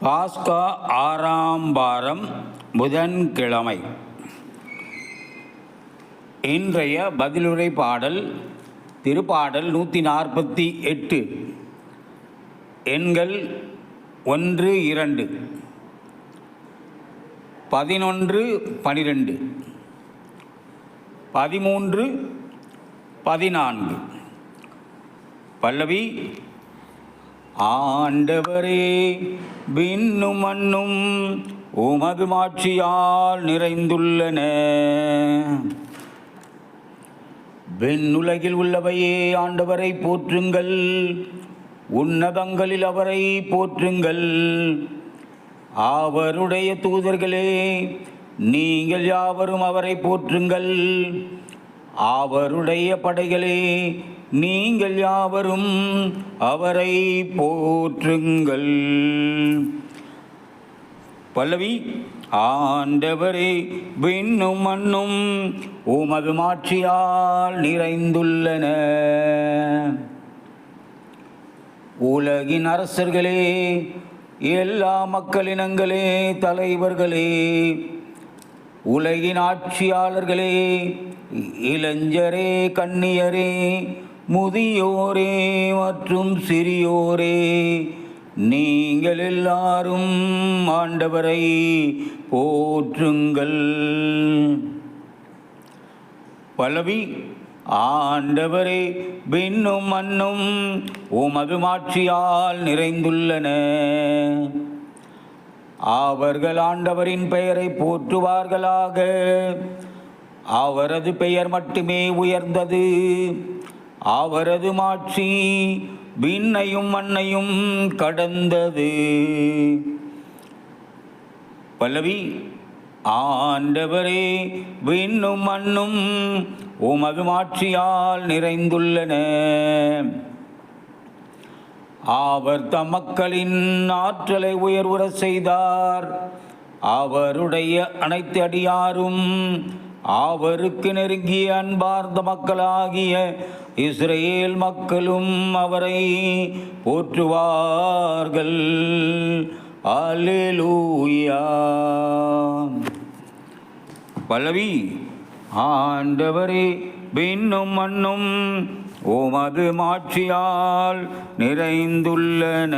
பாஸ்கா 6ஆம் வாரம் புதன்கிழமை. இன்றைய பதிலுரை பாடல் திருப்பாடல் 148, எண்கள் 1, 2, 11, 12, 13, 14. பல்லவி: ஆண்டவரே, விண்ணும் மண்ணும் உமது மாட்சியால் நிறைந்துள்ளன. விண்ணுலகில் உள்ளவையே ஆண்டவரை போற்றுங்கள், உன்னதங்களில் அவரை போற்றுங்கள். அவருடைய தூதர்களே, நீங்கள் யாவரும் அவரை போற்றுங்கள். அவருடைய படைகளே, நீங்கள் யாவரும் அவரை போற்றுங்கள். பல்லவி: ஆண்டவரே, விண்ணும் மண்ணும் உமது மாட்சியால் நிறைந்துள்ளன. உலகின் அரசர்களே, எல்லா மக்களினங்களே, தலைவர்களே, உலகின் ஆட்சியாளர்களே, இளைஞரே, கன்னியரே, முதியோரே மற்றும் சிறியோரே, நீங்கள் எல்லாரும் ஆண்டவரை போற்றுங்கள். பல்லவி: ஆண்டவரே, விண்ணும் மண்ணும் உமது மாட்சியால் நிறைந்துள்ளன. அவர்கள் ஆண்டவரின் பெயரை போற்றுவார்களாக. அவரது பெயர் மட்டுமே உயர்ந்தது. அவரது மாட்சி விண்ணையும் மண்ணையும் கடந்தது. பல்லவி: ஆண்டவரே, விண்ணும் மண்ணும் உமது மாட்சியால் நிறைந்துள்ளன. அவர் தம் மக்களின் ஆற்றலை உயர்வுற செய்தார். அவருடைய அனைத்து அடியாரும் அவருக்கு நெருங்கிய அன்பார்ந்த மக்களாகிய இஸ்ரேல் மக்களும் அவரை போற்றுவார்கள். அல்லேலூயா. பல்லவி: ஆண்டவரே, விண்ணும் மண்ணும் உமது மாட்சியால் நிறைந்துள்ளன.